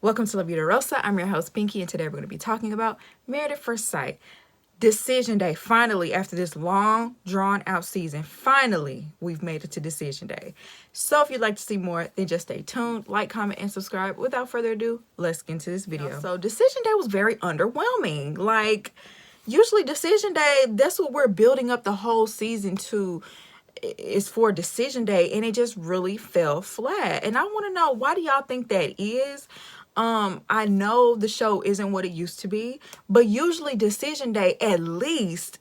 Welcome to La Vida Rosa. I'm your host, Pinky, and today we're going to be talking about Married at First Sight. Decision day. Finally, after this long, drawn-out season, finally, we've made it to decision day. So if you'd like to see more, then just stay tuned, like, comment, and subscribe. Without further ado, let's get into this video. So decision day was very underwhelming. Like, usually decision day, that's what we're building up the whole season to, is for decision day, and it just really fell flat. And I want to know, why do y'all think that is? I know the show isn't what it used to be, but usually decision day, at least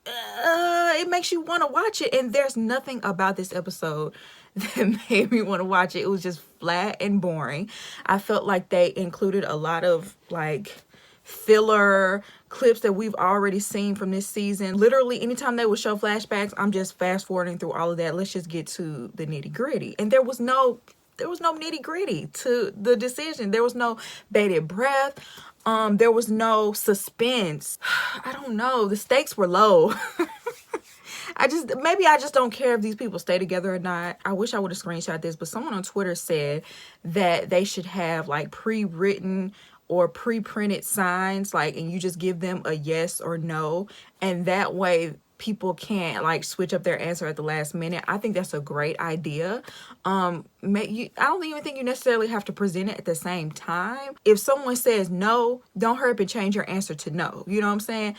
it makes you want to watch it, and there's nothing about this episode that made me want to watch it. It was just flat and boring. I felt like they included a lot of like filler clips that we've already seen from this season. Literally anytime they would show flashbacks, I'm just fast forwarding through all of that. Let's just get to the nitty gritty. And there was no nitty gritty to the decision. There was no bated breath. There was no suspense. I don't know. The stakes were low. Maybe I just don't care if these people stay together or not. I wish I would have screenshot this, but someone on Twitter said that they should have like pre-written or pre-printed signs, like, and you just give them a yes or no, and that way people can't like switch up their answer at the last minute. I think that's a great idea. I don't even think you necessarily have to present it at the same time. If someone says no, don't hurry up and change your answer to no. You know what I'm saying?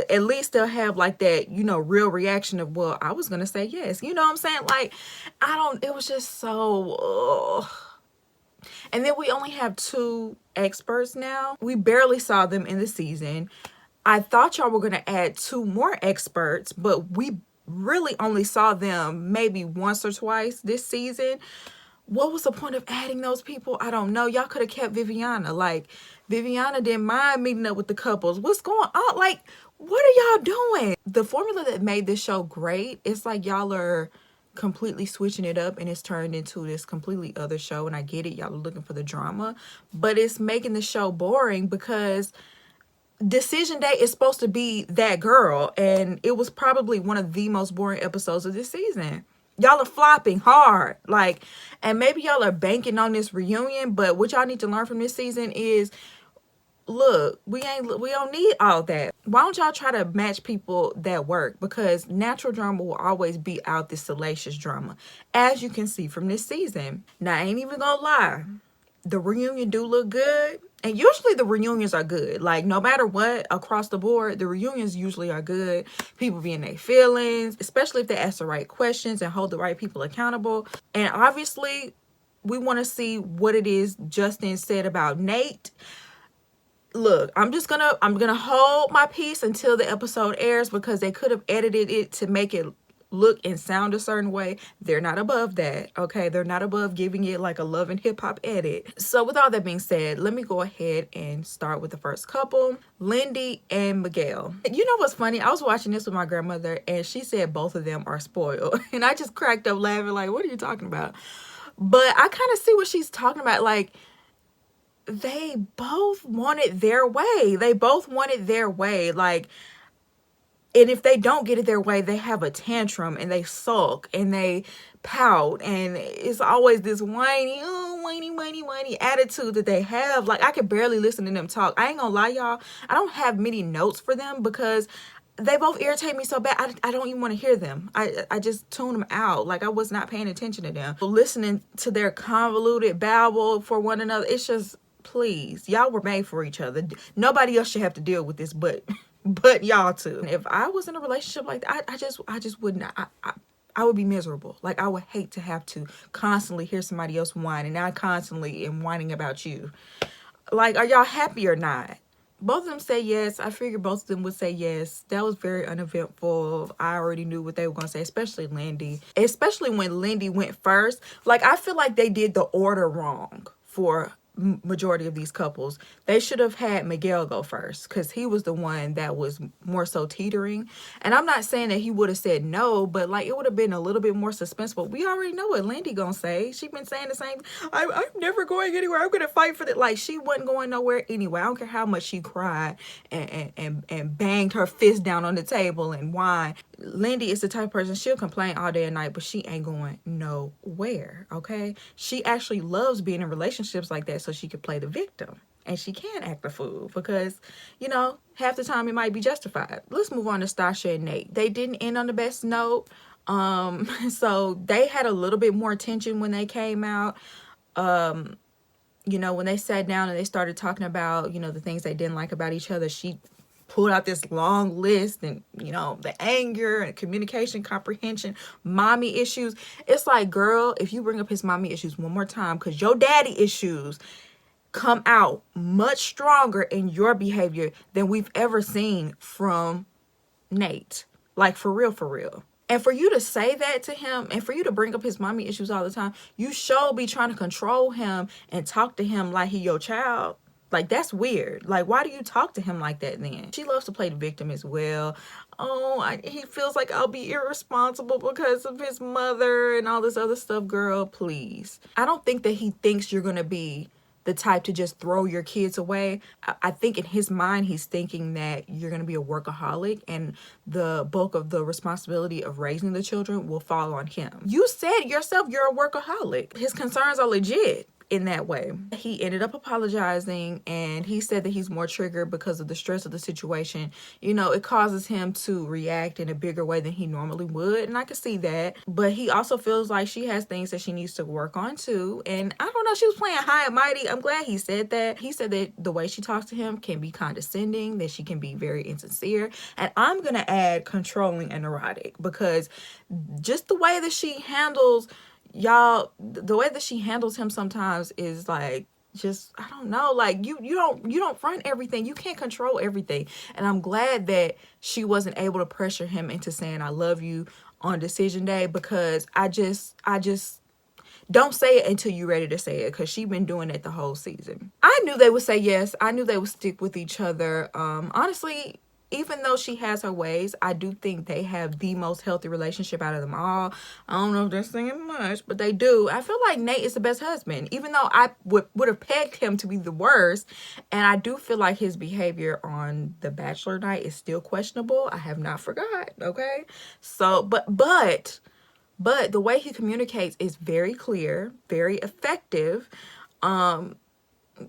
At least they'll have like that, real reaction of, well, I was gonna say yes. You know what I'm saying? Like, it was just so And then we only have 2 experts now. We barely saw them in the season. I thought y'all were going to add 2 more experts, but we really only saw them maybe once or twice this season. What was the point of adding those people? I don't know. Y'all could have kept Viviana. Like, Viviana didn't mind meeting up with the couples. What's going on? Like, what are y'all doing? The formula that made this show great, it's like y'all are completely switching it up and it's turned into this completely other show. And I get it, y'all are looking for the drama, but it's making the show boring because decision day is supposed to be that girl, and it was probably one of the most boring episodes of this season. Y'all are flopping hard, like, and maybe y'all are banking on this reunion, but what y'all need to learn from this season is, look, we don't need all that. Why don't y'all try to match people that work? Because natural drama will always beat out this salacious drama, as you can see from this season. Now, I ain't even gonna lie, the reunion do look good, and usually the reunions are good. Like, no matter what, across the board, the reunions usually are good. People be in their feelings, especially if they ask the right questions and hold the right people accountable. And obviously, we want to see what it is Justin said about Nate. Look, I'm gonna hold my peace until the episode airs, because they could have edited it to make it look and sound a certain way. They're not above that, okay? They're not above giving it like a Love and Hip Hop edit. So with all that being said, let me go ahead and start with the first couple, Lindy and Miguel. You know what's funny? I was watching this with my grandmother, and she said both of them are spoiled, and I just cracked up laughing like, what are you talking about? But I kind of see what she's talking about. Like, they both wanted their way. They both wanted their way. Like, and if they don't get it their way, they have a tantrum and they sulk and they pout. And it's always this whiny attitude that they have. Like, I could barely listen to them talk. I ain't gonna lie, y'all. I don't have many notes for them because they both irritate me so bad. I don't even want to hear them. I just tune them out. Like, I was not paying attention to them. Listening to their convoluted babble for one another, it's just, please, y'all were made for each other. Nobody else should have to deal with this but y'all too. If I was in a relationship like that, I just wouldn't. I would be miserable. Like, I would hate to have to constantly hear somebody else whine, and I constantly am whining about you. Like, are y'all happy or not? Both of them say yes. I figured both of them would say yes. That was very uneventful. I already knew what they were going to say, especially Lindy. Especially when Lindy went first. Like, I feel like they did the order wrong for majority of these couples. They should have had Miguel go first, because he was the one that was more so teetering. And I'm not saying that he would have said no, but like, it would have been a little bit more suspenseful. We already know what Lindy gonna say. She been saying the same, I'm never going anywhere, I'm gonna fight for that. Like, she wasn't going nowhere anyway. I don't care how much she cried and banged her fist down on the table and whined. Lindy is the type of person, she'll complain all day and night, but she ain't going nowhere, okay? She actually loves being in relationships like that so she can play the victim. And she can act a fool because, you know, half the time it might be justified. Let's move on to Stacia and Nate. They didn't end on the best note. So they had a little bit more tension when they came out. You know, when they sat down and they started talking about, you know, the things they didn't like about each other, she pulled out this long list and, you know, the anger and communication comprehension, mommy issues. It's like, girl, if you bring up his mommy issues one more time, because your daddy issues come out much stronger in your behavior than we've ever seen from Nate. Like, for real, for real. And for you to say that to him and for you to bring up his mommy issues all the time, you sure be trying to control him and talk to him like he your child. Like, that's weird. Like, why do you talk to him like that then? She loves to play the victim as well. Oh, he feels like I'll be irresponsible because of his mother and all this other stuff. Girl, please. I don't think that he thinks you're going to be the type to just throw your kids away. I think in his mind, he's thinking that you're going to be a workaholic and the bulk of the responsibility of raising the children will fall on him. You said yourself you're a workaholic. His concerns are legit in that way. He ended up apologizing and he said that he's more triggered because of the stress of the situation. You know, it causes him to react in a bigger way than he normally would, and I can see that. But he also feels like she has things that she needs to work on too. And I don't know, she was playing high and mighty. I'm glad he said that. He said that the way she talks to him can be condescending, that she can be very insincere, and I'm gonna add controlling and neurotic, because just the way that she handles y'all, the way that she handles him sometimes is like, just, I don't know, like you don't run everything, you can't control everything. And I'm glad that she wasn't able to pressure him into saying I love you on decision day, because I just don't say it until you're ready to say it, because she's been doing it the whole season. I knew they would say yes. I knew they would stick with each other. Honestly, even though she has her ways, I do think they have the most healthy relationship out of them all. I don't know if they're saying much, but they do. I feel like Nate is the best husband, even though I would have pegged him to be the worst. And I do feel like his behavior on the Bachelor night is still questionable. I have not forgot, okay? So, but the way he communicates is very clear, very effective.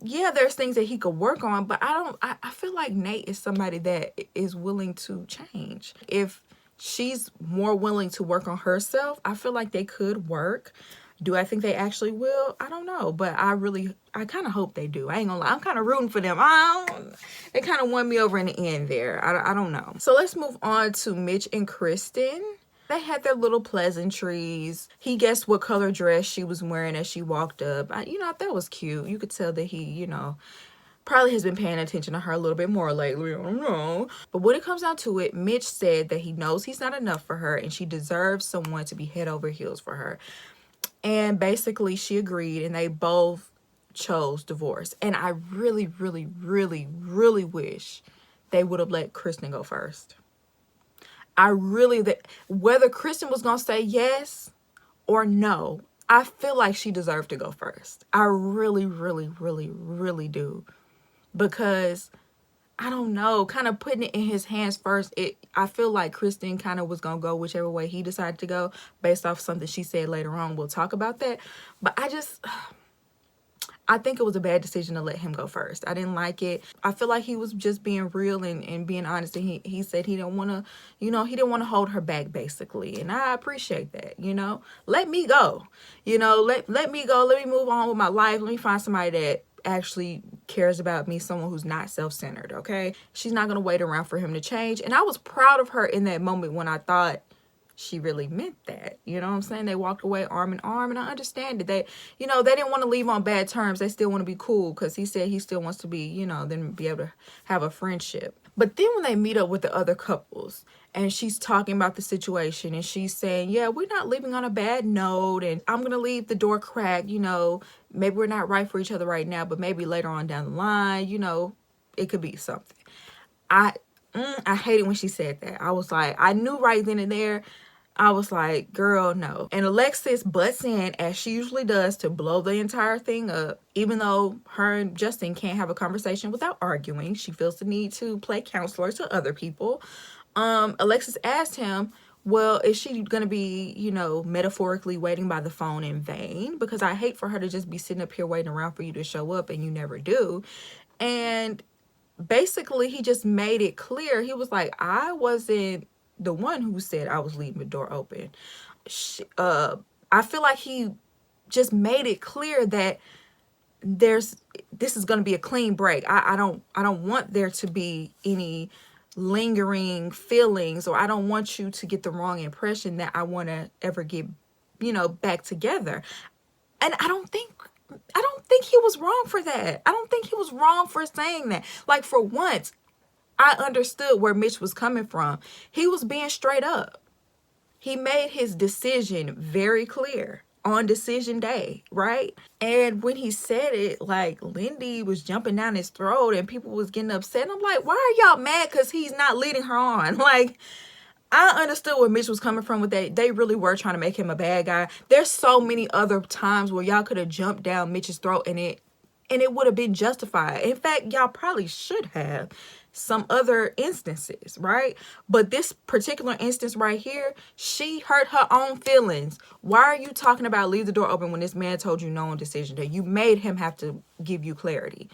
Yeah, there's things that he could work on, but I feel like Nate is somebody that is willing to change. If she's more willing to work on herself, I feel like they could work. Do I think they actually will? I don't know, but I kind of hope they do. I ain't gonna lie, I'm kind of rooting for them. They kind of won me over in the end there. I don't know. So let's move on to Mitch and Krysten. They had their little pleasantries. He guessed what color dress she was wearing as she walked up. I thought was cute. You could tell that he, probably has been paying attention to her a little bit more lately. I don't know. But when it comes down to it, Mitch said that he knows he's not enough for her and she deserves someone to be head over heels for her. And basically she agreed and they both chose divorce. And I really, really, really, really wish they would have let Krysten go first. Whether Krysten was going to say yes or no, I feel like she deserved to go first. I really, really, really, really do. Because, I don't know, kind of putting it in his hands first, I feel like Krysten kind of was going to go whichever way he decided to go based off something she said later on. We'll talk about that. But I think it was a bad decision to let him go first. I didn't like it. I feel like he was just being real and being honest. And he said he didn't want to, he didn't want to hold her back, basically. And I appreciate that, Let me go. Let me go. Let me move on with my life. Let me find somebody that actually cares about me, someone who's not self-centered, okay? She's not going to wait around for him to change. And I was proud of her in that moment when I thought she really meant that. You know what I'm saying? They walked away arm in arm, and I understand it. They didn't want to leave on bad terms. They still want to be cool because he said he still wants to be, then be able to have a friendship. But then when they meet up with the other couples and she's talking about the situation and she's saying, yeah, we're not leaving on a bad note and I'm going to leave the door cracked, maybe we're not right for each other right now, but maybe later on down the line, it could be something. I hated when she said that. I was like, I knew right then and there. I was like, girl, no. And Alexis butts in, as she usually does, to blow the entire thing up. Even though her and Justin can't have a conversation without arguing. She feels the need to play counselor to other people. Alexis asked him, well, is she going to be, you know, metaphorically waiting by the phone in vain? Because I hate for her to just be sitting up here waiting around for you to show up and you never do. And basically, he just made it clear. He was like, I wasn't the one who said I was leaving the door open. I feel like he just made it clear that this is going to be a clean break. I don't want there to be any lingering feelings, or I don't want you to get the wrong impression that I want to ever get, you know, back together. And I don't think he was wrong for that. I don't think he was wrong for saying that. Like, for once, I understood where Mitch was coming from. He was being straight up. He made his decision very clear on decision day, right? And when he said it, like, Lindy was jumping down his throat and people was getting upset. I'm like, why are y'all mad because he's not leading her on? Like, I understood where Mitch was coming from with that. They really were trying to make him a bad guy. There's so many other times where y'all could have jumped down Mitch's throat and it would have been justified. In fact, y'all probably should have some other instances, right? But this particular instance right here, she hurt her own feelings. Why are you talking about leave the door open when this man told you no on decision day? You made him have to give you clarity.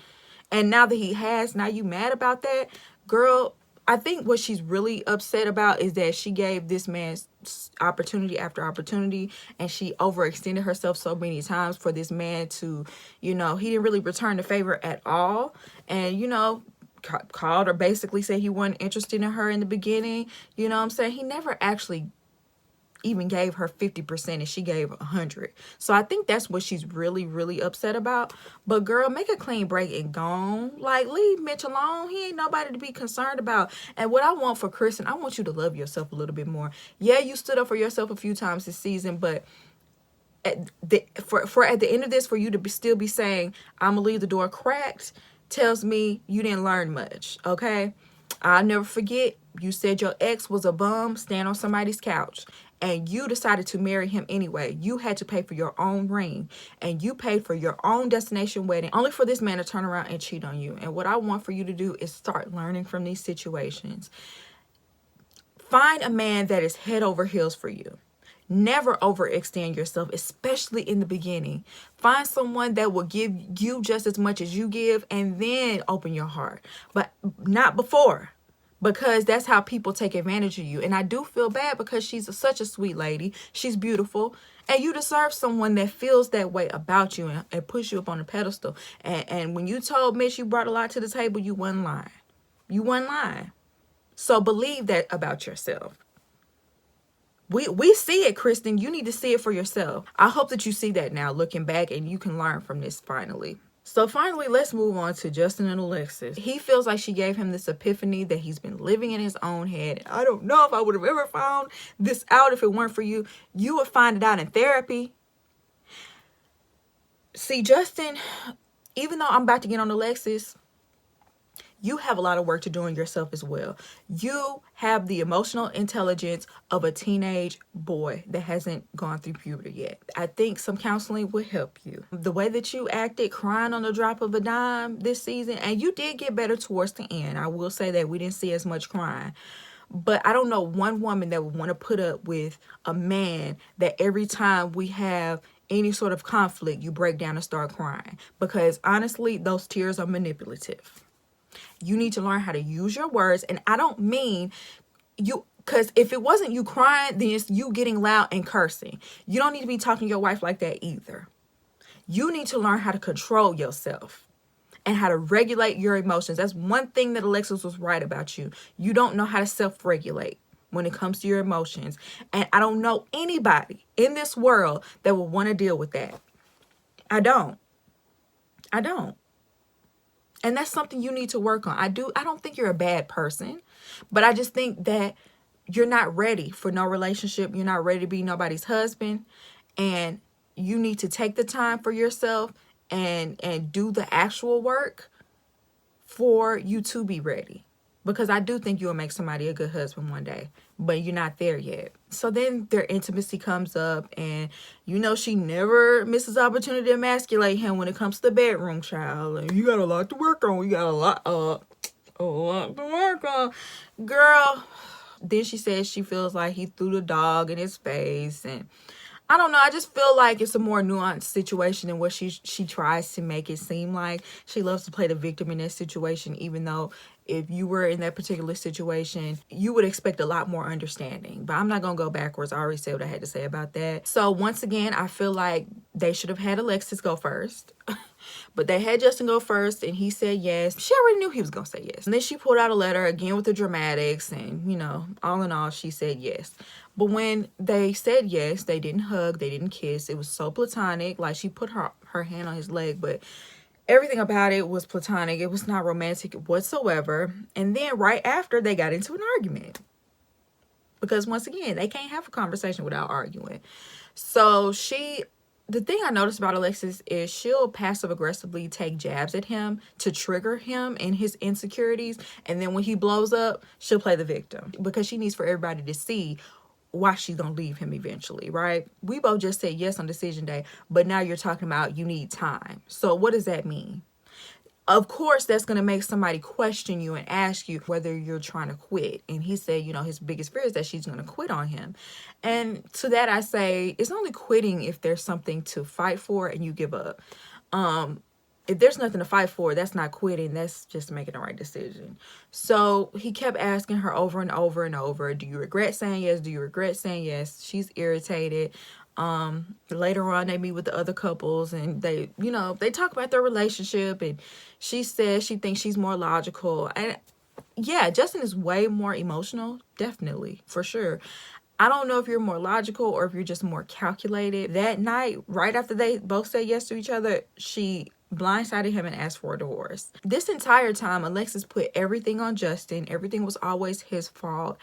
And now that he has, now you mad about that? Girl, I think what she's really upset about is that she gave this man opportunity after opportunity, and she overextended herself so many times for this man to, you know, he didn't really return the favor at all. And, you know, called or basically said he wasn't interested in her in the beginning. You know what I'm saying? He never actually even gave her 50% and she gave 100. So I think that's what she's really, really upset about. But girl, make a clean break and gone. Like, leave Mitch alone. He ain't nobody to be concerned about. And what I want for Krysten, I want you to love yourself a little bit more. Yeah, you stood up for yourself a few times this season, but at the end of this, for you to still be saying, I'm gonna leave the door cracked, tells me you didn't learn much, okay? I'll never forget, you said your ex was a bum, stand on somebody's couch, and you decided to marry him anyway. You had to pay for your own ring, and you paid for your own destination wedding, only for this man to turn around and cheat on you. And what I want for you to do is start learning from these situations. Find a man that is head over heels for you. Never overextend yourself, especially in the beginning. Find someone that will give you just as much as you give, and then open your heart. But not before, because that's how people take advantage of you. And I do feel bad because she's such a sweet lady. She's beautiful. And you deserve someone that feels that way about you and push you up on a pedestal. And when you told Mitch you brought a lot to the table, you wasn't lying. You wasn't lying. So believe that about yourself. We see it, Krysten. You need to see it for yourself. I hope that you see that now, looking back, and you can learn from this finally. So finally, let's move on to Justin and Alexis. He feels like she gave him this epiphany that he's been living in his own head. I don't know if I would have ever found this out if it weren't for you. You would find it out in therapy. See, Justin, even though I'm about to get on Alexis, you have a lot of work to do on yourself as well. You have the emotional intelligence of a teenage boy that hasn't gone through puberty yet. I think some counseling would help you. The way that you acted, crying on the drop of a dime this season, and you did get better towards the end. I will say that we didn't see as much crying. But I don't know one woman that would want to put up with a man that every time we have any sort of conflict, you break down and start crying. Because honestly, those tears are manipulative. You need to learn how to use your words. And I don't mean you, because if it wasn't you crying, then it's you getting loud and cursing. You don't need to be talking to your wife like that either. You need to learn how to control yourself and how to regulate your emotions. That's one thing that Alexis was right about you. You don't know how to self-regulate when it comes to your emotions. And I don't know anybody in this world that will want to deal with that. I don't. And that's something you need to work on. I don't think you're a bad person, but I just think that you're not ready for no relationship. You're not ready to be nobody's husband. And you need to take the time for yourself and do the actual work for you to be ready. Because I do think you'll make somebody a good husband one day, but you're not there yet. So then their intimacy comes up, and you know she never misses opportunity to emasculate him when it comes to the bedroom, child. And you got a lot to work on. You got a lot to work on. Girl, then she says she feels like he threw the dog in his face, and I don't know. I just feel like it's a more nuanced situation than what she tries to make it seem like. She loves to play the victim in that situation, even though if you were in that particular situation, you would expect a lot more understanding. But I'm not going to go backwards. I already said what I had to say about that. So once again, I feel like they should have had Alexis go first. But they had Justin go first, and he said yes. She already knew he was going to say yes. And then she pulled out a letter again with the dramatics, and, you know, all in all, she said yes. But when they said yes, they didn't hug, they didn't kiss. It was so platonic. Like, she put her hand on his leg, but everything about it was platonic. It was not romantic whatsoever. And then right after, they got into an argument. Because once again, they can't have a conversation without arguing. So the thing I noticed about Alexis is she'll passive aggressively take jabs at him to trigger him and his insecurities. And then when he blows up, she'll play the victim because she needs for everybody to see why she's gonna leave him eventually, right? We both just said yes on decision day, but now you're talking about you need time. So what does that mean? Of course, that's going to make somebody question you and ask you whether you're trying to quit. And he said, you know, his biggest fear is that she's going to quit on him. And to that, I say, it's only quitting if there's something to fight for and you give up. If there's nothing to fight for, that's not quitting. That's just making the right decision. So he kept asking her over and over and over, do you regret saying yes? Do you regret saying yes? She's irritated. Later on, they meet with the other couples and they, you know, they talk about their relationship, and she says she thinks she's more logical. And yeah, Justin is way more emotional, definitely, for sure. I don't know if you're more logical or if you're just more calculated. That night, right after they both said yes to each other, she blindsided him and asked for a divorce. This entire time, Alexis put everything on Justin. Everything was always his fault.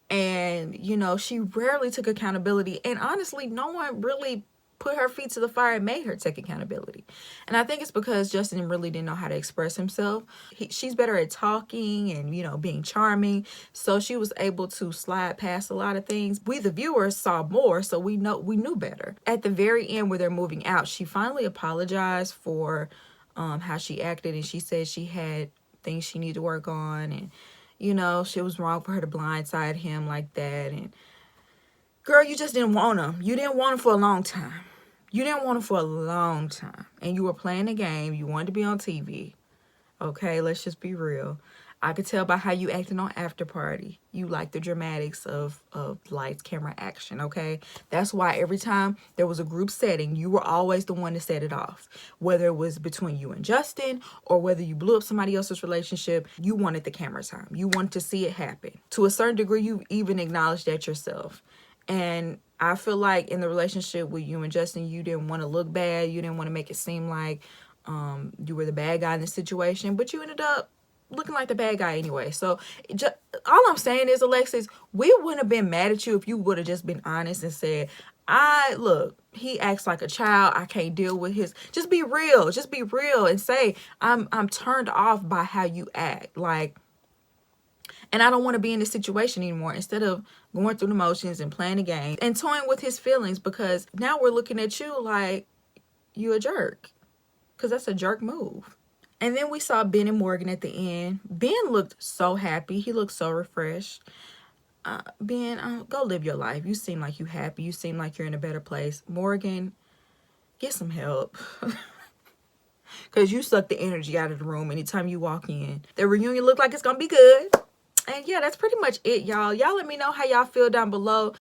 And, you know, she rarely took accountability. And honestly, no one really put her feet to the fire and made her take accountability. And I think it's because Justin really didn't know how to express himself. She's better at talking and, you know, being charming. So she was able to slide past a lot of things. We, the viewers, saw more, so we knew better. At the very end where they're moving out, she finally apologized for how she acted. And she said she had things she needed to work on, and you know, she was wrong for her to blindside him like that. And girl, you just didn't want him. You didn't want him for a long time. You didn't want him for a long time. And you were playing a game. You wanted to be on TV. Okay, let's just be real. I could tell by how you acted on After Party. You like the dramatics of lights, camera, action, okay? That's why every time there was a group setting, you were always the one to set it off. Whether it was between you and Justin or whether you blew up somebody else's relationship, you wanted the camera time. You wanted to see it happen. To a certain degree, you even acknowledged that yourself. And I feel like in the relationship with you and Justin, you didn't want to look bad. You didn't want to make it seem like you were the bad guy in the situation, but you ended up looking like the bad guy anyway. So all I'm saying is, Alexis, we wouldn't have been mad at you if you would have just been honest and said, look, he acts like a child. I can't deal with his. Just be real. Just be real and say, I'm turned off by how you act. Like, and I don't want to be in this situation anymore, instead of going through the motions and playing the game and toying with his feelings, because now we're looking at you like you a jerk, because that's a jerk move. And then we saw Ben and Morgan at the end. Ben looked so happy. He looked so refreshed. Ben, go live your life. You seem like you happy. You seem like you're in a better place. Morgan, get some help. Because you suck the energy out of the room anytime you walk in. The reunion looked like it's going to be good. And yeah, that's pretty much it, y'all. Y'all let me know how y'all feel down below.